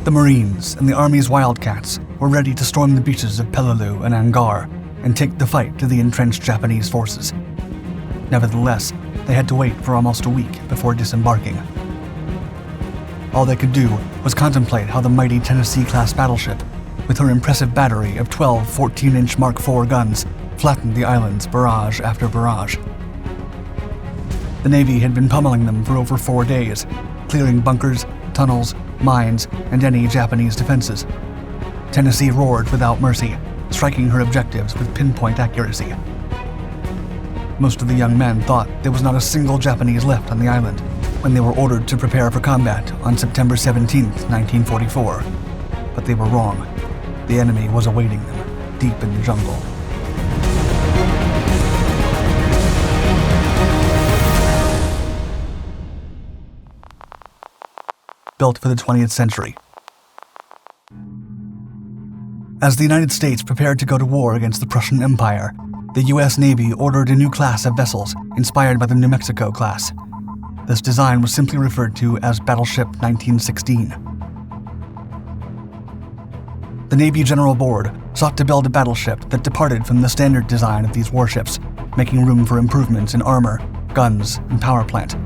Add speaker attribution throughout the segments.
Speaker 1: The Marines and the Army's Wildcats were ready to storm the beaches of Peleliu and Angaur and take the fight to the entrenched Japanese forces. Nevertheless, they had to wait for almost a week before disembarking. All they could do was contemplate how the mighty Tennessee-class battleship, with her impressive battery of 12 14-inch Mark IV guns, flattened the islands barrage after barrage. The Navy had been pummeling them for over 4 days, clearing bunkers, tunnels, mines, and any Japanese defenses. Tennessee roared without mercy, striking her objectives with pinpoint accuracy. Most of the young men thought there was not a single Japanese left on the island when they were ordered to prepare for combat on September 17, 1944. But they were wrong. The enemy was awaiting them, deep in the jungle. Built for the 20th century. As the United States prepared to go to war against the Prussian Empire, the U.S. Navy ordered a new class of vessels inspired by the New Mexico class. This design was simply referred to as Battleship 1916. The Navy General Board sought to build a battleship that departed from the standard design of these warships, making room for improvements in armor, guns, and power plant.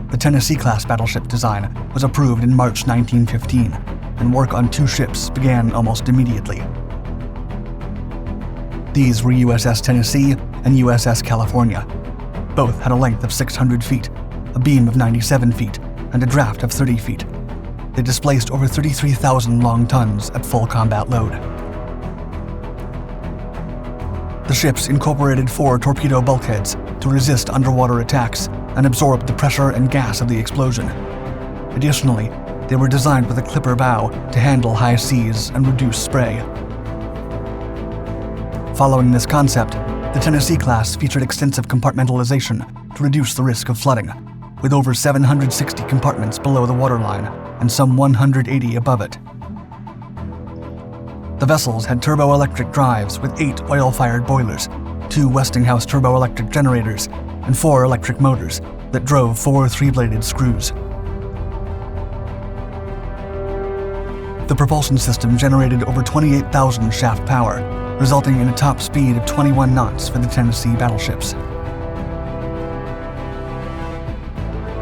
Speaker 1: The Tennessee-class battleship design was approved in March 1915, and work on 2 ships began almost immediately. These were USS Tennessee and USS California. Both had a length of 600 feet, a beam of 97 feet, and a draft of 30 feet. They displaced over 33,000 long tons at full combat load. The ships incorporated 4 torpedo bulkheads to resist underwater attacks and absorb the pressure and gas of the explosion. Additionally, they were designed with a clipper bow to handle high seas and reduce spray. Following this concept, the Tennessee class featured extensive compartmentalization to reduce the risk of flooding, with over 760 compartments below the waterline and some 180 above it. The vessels had turboelectric drives with 8 oil-fired boilers, 2 Westinghouse turboelectric generators, and 4 electric motors that drove 4 3-bladed screws. The propulsion system generated over 28,000 shaft power, resulting in a top speed of 21 knots for the Tennessee battleships.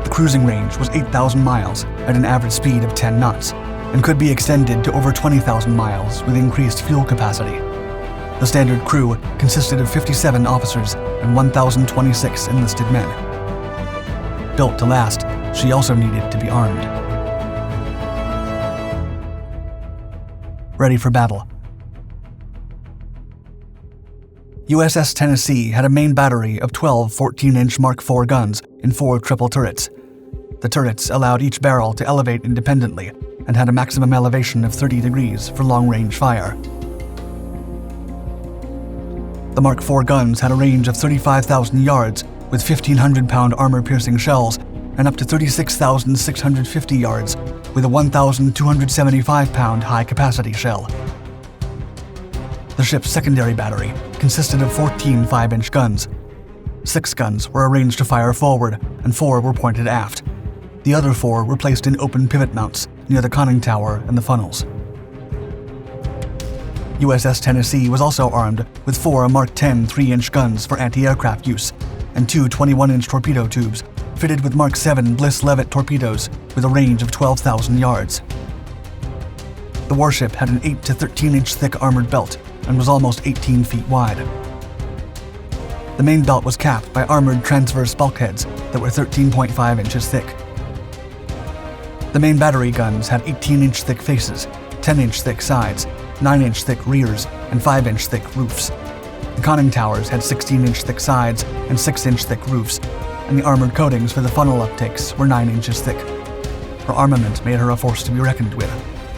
Speaker 1: The cruising range was 8,000 miles at an average speed of 10 knots, and could be extended to over 20,000 miles with increased fuel capacity. The standard crew consisted of 57 officers and 1,026 enlisted men. Built to last, she also needed to be armed. Ready for battle. USS Tennessee had a main battery of 12 14-inch Mark IV guns in 4 triple turrets. The turrets allowed each barrel to elevate independently and had a maximum elevation of 30 degrees for long-range fire. The Mark IV guns had a range of 35,000 yards with 1,500-pound armor-piercing shells and up to 36,650 yards with a 1,275-pound high-capacity shell. The ship's secondary battery consisted of 14 5-inch guns. 6 guns were arranged to fire forward, and 4 were pointed aft. The other 4 were placed in open pivot mounts near the conning tower and the funnels. USS Tennessee was also armed with 4 Mark X 3-inch guns for anti-aircraft use, and 2 21-inch torpedo tubes fitted with Mark VII Bliss-Leavitt torpedoes with a range of 12,000 yards. The warship had an 8 to 13-inch thick armored belt and was almost 18 feet wide. The main belt was capped by armored transverse bulkheads that were 13.5 inches thick. The main battery guns had 18-inch thick faces, 10-inch thick sides, 9-inch thick rears, and 5-inch thick roofs. The conning towers had 16-inch thick sides and 6-inch thick roofs, and the armored coatings for the funnel uptakes were 9 inches thick. Her armament made her a force to be reckoned with,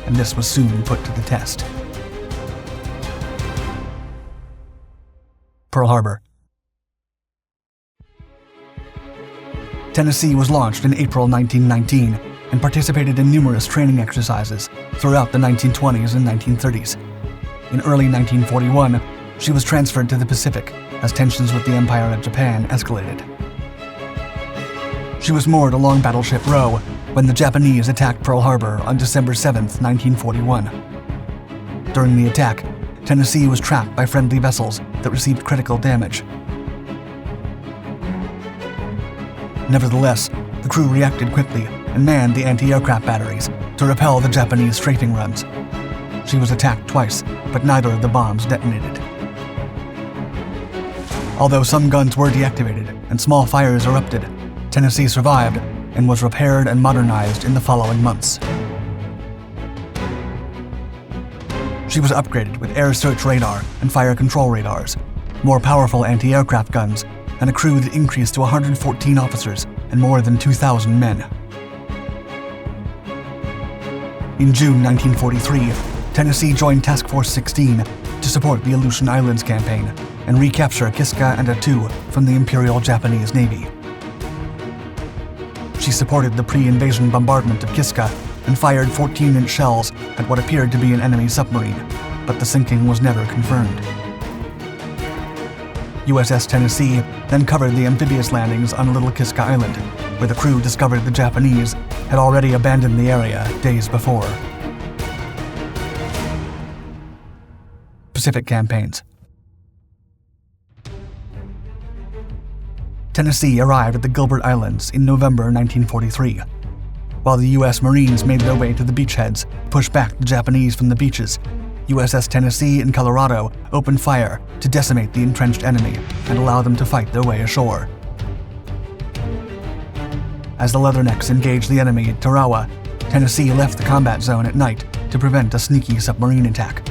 Speaker 1: and this was soon put to the test. Pearl Harbor. Tennessee was launched in April 1919 and participated in numerous training exercises throughout the 1920s and 1930s. In early 1941, she was transferred to the Pacific as tensions with the Empire of Japan escalated. She was moored along Battleship Row, when the Japanese attacked Pearl Harbor on December 7, 1941. During the attack, Tennessee was trapped by friendly vessels that received critical damage. Nevertheless, the crew reacted quickly and manned the anti-aircraft batteries to repel the Japanese strafing runs. She was attacked twice, but neither of the bombs detonated. Although some guns were deactivated and small fires erupted, Tennessee survived and was repaired and modernized in the following months. She was upgraded with air search radar and fire control radars, more powerful anti-aircraft guns, and a crew that increased to 114 officers and more than 2,000 men. In June 1943, Tennessee joined Task Force 16 to support the Aleutian Islands campaign and recapture Kiska and Attu from the Imperial Japanese Navy. She supported the pre-invasion bombardment of Kiska and fired 14-inch shells at what appeared to be an enemy submarine, but the sinking was never confirmed. USS Tennessee then covered the amphibious landings on Little Kiska Island, where the crew discovered the Japanese had already abandoned the area days before. Pacific campaigns. Tennessee arrived at the Gilbert Islands in November 1943. While the U.S. Marines made their way to the beachheads to push back the Japanese from the beaches, USS Tennessee and Colorado opened fire to decimate the entrenched enemy and allow them to fight their way ashore. As the Leathernecks engaged the enemy at Tarawa, Tennessee left the combat zone at night to prevent a sneaky submarine attack.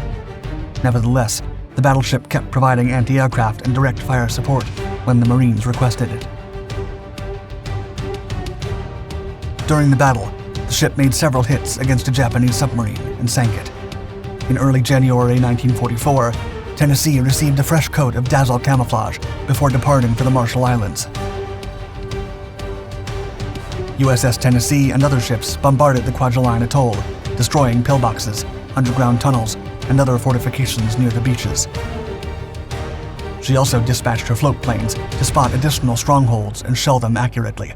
Speaker 1: Nevertheless, the battleship kept providing anti-aircraft and direct fire support when the Marines requested it. During the battle, the ship made several hits against a Japanese submarine and sank it. In early January 1944, Tennessee received a fresh coat of dazzle camouflage before departing for the Marshall Islands. USS Tennessee and other ships bombarded the Kwajalein Atoll, destroying pillboxes, underground tunnels, and other fortifications near the beaches. She also dispatched her float planes to spot additional strongholds and shell them accurately.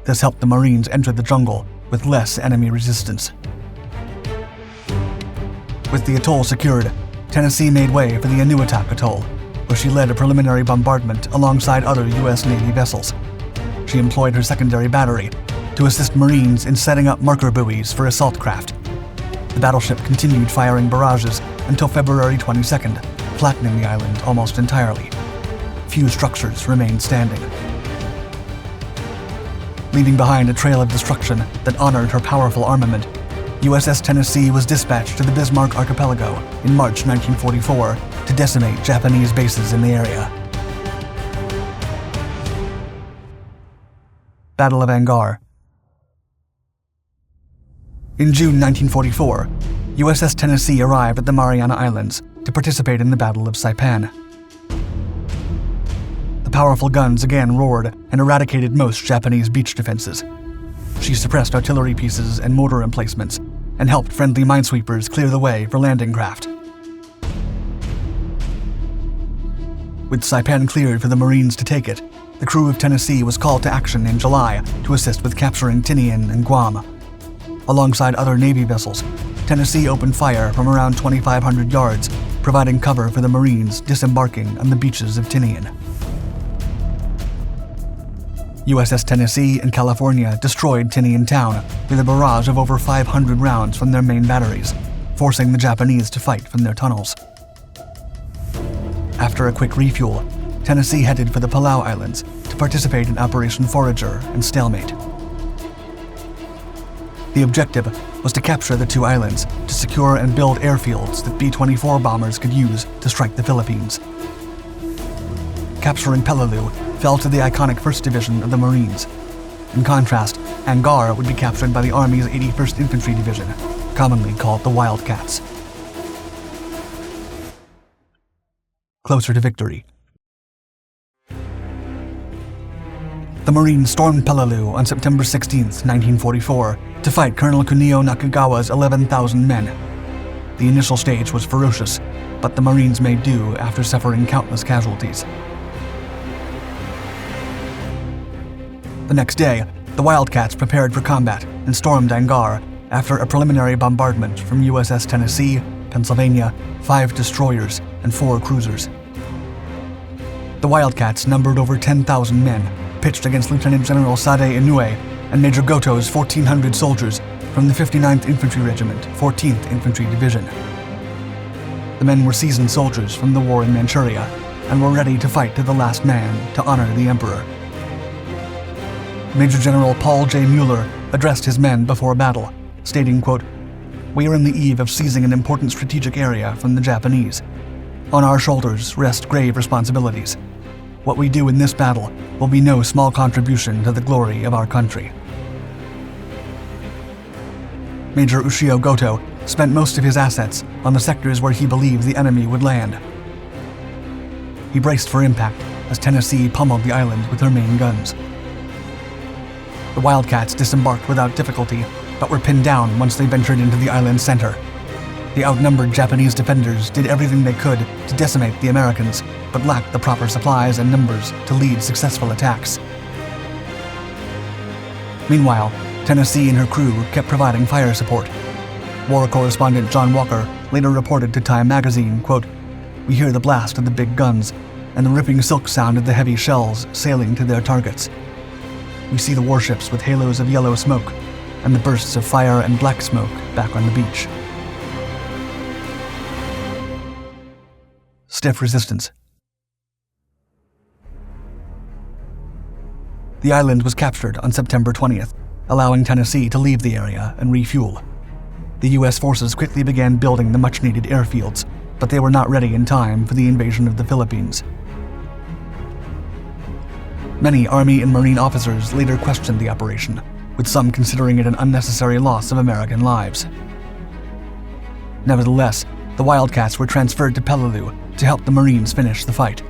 Speaker 1: This helped the Marines enter the jungle with less enemy resistance. With the atoll secured, Tennessee made way for the Inuitak Atoll, where she led a preliminary bombardment alongside other U.S. Navy vessels. She employed her secondary battery to assist Marines in setting up marker buoys for assault craft. The battleship continued firing barrages until February 22nd, flattening the island almost entirely. Few structures remained standing. Leaving behind a trail of destruction that honored her powerful armament, USS Tennessee was dispatched to the Bismarck Archipelago in March 1944 to decimate Japanese bases in the area. Battle of Angaur. In June 1944, USS Tennessee arrived at the Mariana Islands to participate in the Battle of Saipan. The powerful guns again roared and eradicated most Japanese beach defenses. She suppressed artillery pieces and mortar emplacements and helped friendly minesweepers clear the way for landing craft. With Saipan cleared for the Marines to take it, the crew of Tennessee was called to action in July to assist with capturing Tinian and Guam. Alongside other Navy vessels, Tennessee opened fire from around 2,500 yards, providing cover for the Marines disembarking on the beaches of Tinian. USS Tennessee and California destroyed Tinian town with a barrage of over 500 rounds from their main batteries, forcing the Japanese to fight from their tunnels. After a quick refuel, Tennessee headed for the Palau Islands to participate in Operation Forager and Stalemate. The objective was to capture the two islands to secure and build airfields that B-24 bombers could use to strike the Philippines. Capturing Peleliu fell to the iconic 1st Division of the Marines. In contrast, Angaur would be captured by the Army's 81st Infantry Division, commonly called the Wildcats. Closer to victory. The Marines stormed Peleliu on September 16, 1944, to fight Colonel Kunio Nakagawa's 11,000 men. The initial stage was ferocious, but the Marines made do after suffering countless casualties. The next day, The Wildcats prepared for combat and stormed Angaur after a preliminary bombardment from USS Tennessee, Pennsylvania, 5 destroyers, and 4 cruisers. The Wildcats numbered over 10,000 men, pitched against Lieutenant General Sade Inoue and Major Goto's 1,400 soldiers from the 59th Infantry Regiment, 14th Infantry Division. The men were seasoned soldiers from the war in Manchuria and were ready to fight to the last man to honor the Emperor. Major General Paul J. Mueller addressed his men before battle, stating, quote, "We are on the eve of seizing an important strategic area from the Japanese. On our shoulders rest grave responsibilities. What we do in this battle will be no small contribution to the glory of our country." Major Ushio Goto spent most of his assets on the sectors where he believed the enemy would land. He braced for impact as Tennessee pummeled the island with her main guns. The Wildcats disembarked without difficulty, but were pinned down once they ventured into the island's center. The outnumbered Japanese defenders did everything they could to decimate the Americans, but lacked the proper supplies and numbers to lead successful attacks. Meanwhile, Tennessee and her crew kept providing fire support. War correspondent John Walker later reported to Time magazine, quote, "We hear the blast of the big guns and the ripping silk sound of the heavy shells sailing to their targets. We see the warships with halos of yellow smoke and the bursts of fire and black smoke back on the beach." Stiff resistance. The island was captured on September 20th, allowing Tennessee to leave the area and refuel. The U.S. forces quickly began building the much-needed airfields, but they were not ready in time for the invasion of the Philippines. Many Army and Marine officers later questioned the operation, with some considering it an unnecessary loss of American lives. Nevertheless, the Wildcats were transferred to Peleliu to help the Marines finish the fight.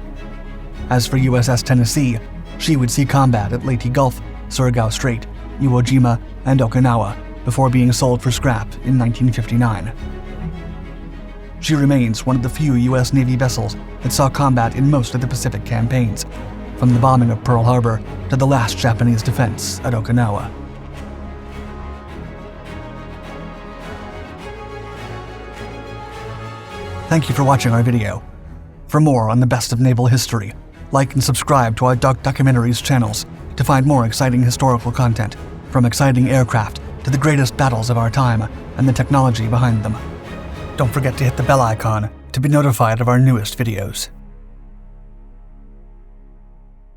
Speaker 1: As for USS Tennessee, she would see combat at Leyte Gulf, Surigao Strait, Iwo Jima, and Okinawa before being sold for scrap in 1959. She remains one of the few U.S. Navy vessels that saw combat in most of the Pacific campaigns, from the bombing of Pearl Harbor to the last Japanese defense at Okinawa. Thank you for watching our video. For more on the best of naval history, like and subscribe to our Documentaries channels to find more exciting historical content, from exciting aircraft to the greatest battles of our time and the technology behind them. Don't forget to hit the bell icon to be notified of our newest videos.